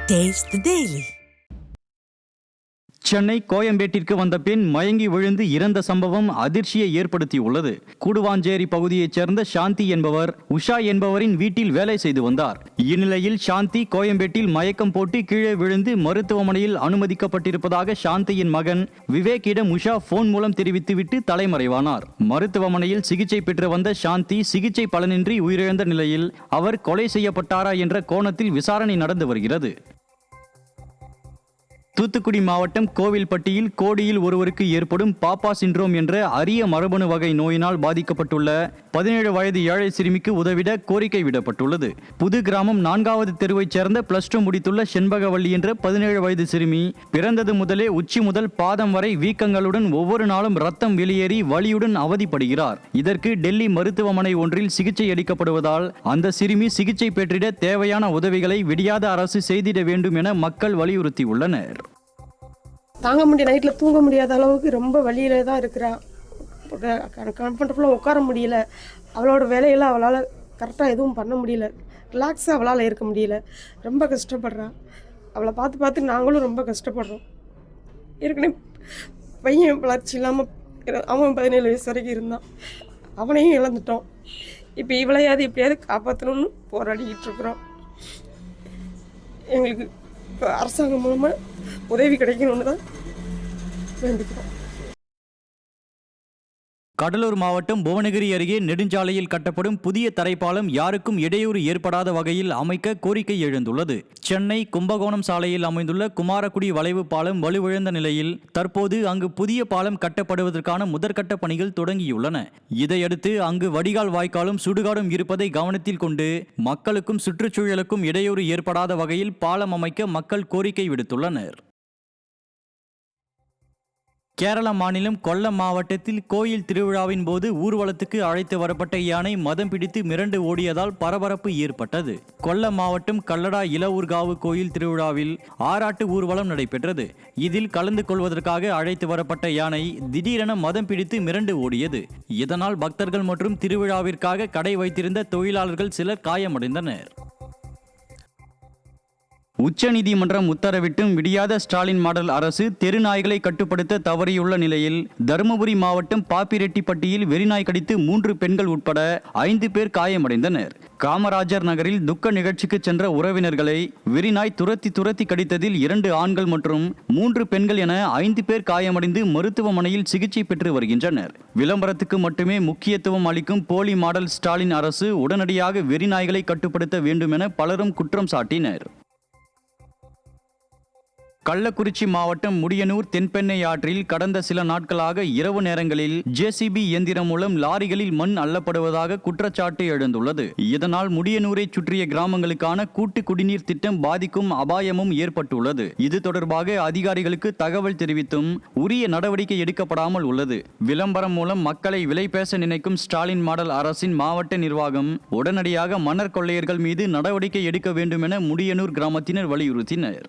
Taste the Daily. Chennai கோயம்பேட்டிற்கு வந்த பெண் மயங்கி விழுந்து இறந்த சம்பவம் அதிர்ச்சியை ஏற்படுத்தியுள்ளது. கூடுவாஞ்சேரி பகுதியைச் சேர்ந்த சாந்தி என்பவர் உஷா என்பவரின் வீட்டில் வேலை செய்து வந்தார். இந்நிலையில் சாந்தி கோயம்பேட்டில் மயக்கம் போட்டு கீழே விழுந்து மருத்துவமனையில் அனுமதிக்கப்பட்டிருப்பதாக சாந்தியின் மகன் விவேக்கிடம் உஷா போன் மூலம் தெரிவித்துவிட்டு தலைமறைவானார். மருத்துவமனையில் சிகிச்சை பெற்று வந்த சாந்தி சிகிச்சை பலனின்றி உயிரிழந்த நிலையில் அவர் கொலை செய்யப்பட்டாரா என்ற கோணத்தில் விசாரணை நடந்து வருகிறது. தூத்துக்குடி மாவட்டம் கோவில்பட்டியில் கோடியில் ஒருவருக்கு ஏற்படும் பாப்பா சிண்ட்ரோம் என்ற அரிய மரபணு வகை நோயினால் பாதிக்கப்பட்டுள்ள 17 வயது ஏழை சிறுமிக்கு உதவிட கோரிக்கை விடப்பட்டுள்ளது. புது கிராமம் 4வது தெருவைச் சேர்ந்த +2 முடித்துள்ள செண்பகவள்ளி என்ற 17 வயது சிறுமி பிறந்தது முதலே உச்சி முதல் பாதம் வரை வீக்கங்களுடன் ஒவ்வொரு நாளும் ரத்தம் வெளியேறி வலியுடன் அவதிப்படுகிறார். இதற்கு டெல்லி மருத்துவமனை ஒன்றில் சிகிச்சை அளிக்கப்படுவதால் அந்த சிறுமி சிகிச்சை பெற்றிட தேவையான உதவிகளை விடியாத அரசு செய்திட வேண்டும் என மக்கள் வலியுறுத்தியுள்ளனர். தாங்க முடிய நைட்டில் தூங்க முடியாத அளவுக்கு ரொம்ப வலியில தான் இருக்கிறா. கம்ஃபர்டபுளாக உட்கார முடியல. அவளோட வேலையெல்லாம் அவளால் கரெக்டாக எதுவும் பண்ண முடியல. ரிலாக்ஸாக அவளால் இருக்க முடியல. ரொம்ப கஷ்டப்படுறா. அவளை பார்த்து பார்த்து நாங்களும் ரொம்ப கஷ்டப்படுறோம். ஏற்கனவே பையன் வளர்ச்சி இல்லாமல் அவன் 17 வயசு வரைக்கும் இருந்தான். அவனையும் இழந்துட்டோம். இப்போ இவளையாவது எப்படியாவது காப்பாற்றணும்னு போராடிக்கிட்டு இருக்கிறோம். எங்களுக்கு இப்போ அரசாங்கம் மூலமாக உதவி கிடைக்கணும்னு தான் வேண்டிக்கிறோம். கடலூர் மாவட்டம் புவனகிரி அருகே நெடுஞ்சாலையில் கட்டப்படும் புதிய தரைப்பாலம் யாருக்கும் இடையூறு ஏற்படாத வகையில் அமைக்க கோரிக்கை எழுந்துள்ளது. சென்னை கும்பகோணம் சாலையில் அமைந்துள்ள குமாரக்குடி வளைவு பாலம் வலுவிழந்த நிலையில் தற்போது அங்கு புதிய பாலம் கட்டப்படுவதற்கான முதற்கட்ட பணிகள் தொடங்கியுள்ளன. இதையடுத்து அங்கு வடிகால் வாய்க்காலும் சுடுகாடும் இருப்பதை கவனத்தில் கொண்டு மக்களுக்கும் சுற்றுச்சூழலுக்கும் இடையூறு ஏற்படாத வகையில் பாலம் அமைக்க மக்கள் கோரிக்கை விடுத்துள்ளனர். கேரள மாநிலம் கொல்லம் மாவட்டத்தில் கோயில் திருவிழாவின் போது ஊர்வலத்துக்கு அழைத்து வரப்பட்ட யானை மதம் பிடித்து மிரண்டு ஓடியதால் பரபரப்பு ஏற்பட்டது. கொல்லம் மாவட்டம் கல்லடா இளவூர்காவு கோயில் திருவிழாவில் ஆராட்டு ஊர்வலம் நடைபெற்றது. இதில் கலந்து கொள்வதற்காக அழைத்து வரப்பட்ட யானை திடீரென மதம் பிடித்து மிரண்டு ஓடியது. இதனால் பக்தர்கள் மற்றும் திருவிழாவிற்காக கடை வைத்திருந்த தொழிலாளர்கள் சிலர் காயமடைந்தனர். உச்சநீதிமன்றம் உத்தரவிட்டும் விடியாத ஸ்டாலின் மாடல் அரசு தெருநாய்களை கட்டுப்படுத்த தவறியுள்ள நிலையில் தருமபுரி மாவட்டம் பாப்பிரெட்டிப்பட்டியில் வெறிநாய் கடித்து 3 பெண்கள் உட்பட 5 பேர் காயமடைந்தனர். காமராஜர் நகரில் துக்க நிகழ்ச்சிக்கு சென்ற உறவினர்களை வெறிநாய் துரத்தி கடித்ததில் 2 ஆண்கள் மற்றும் 3 பெண்கள் என 5 பேர் காயமடைந்து மருத்துவமனையில் சிகிச்சை பெற்று வருகின்றனர். விளம்பரத்துக்கு மட்டுமே முக்கியத்துவம் அளிக்கும் போலி மாடல் ஸ்டாலின் அரசு உடனடியாக வெறிநாய்களை கட்டுப்படுத்த வேண்டும் என பலரும் குற்றம் சாட்டினர். கள்ளக்குறிச்சி மாவட்டம் முடியனூர் தென்பெண்ணை ஆற்றில் கடந்த சில நாட்களாக இரவு நேரங்களில் ஜேசிபி இயந்திரம் மூலம் லாரிகளில் மண் அள்ளப்படுவதாக குற்றச்சாட்டு எழுந்துள்ளது. இதனால் முடியனூரை சுற்றிய கிராமங்களுக்கான கூட்டு குடிநீர் திட்டம் பாதிக்கும் அபாயமும் ஏற்பட்டுள்ளது. இது தொடர்பாக அதிகாரிகளுக்கு தகவல் தெரிவித்தும் உரிய நடவடிக்கை எடுக்கப்படாமல் உள்ளது. விளம்பரம் மூலம் மக்களை விலை பேச நினைக்கும் ஸ்டாலின் மாடல் அரசின் மாவட்ட நிர்வாகம் உடனடியாக மணற் கொள்ளையர்கள் மீது நடவடிக்கை எடுக்க வேண்டும் என முடியனூர் கிராமத்தினர் வலியுறுத்தினர்.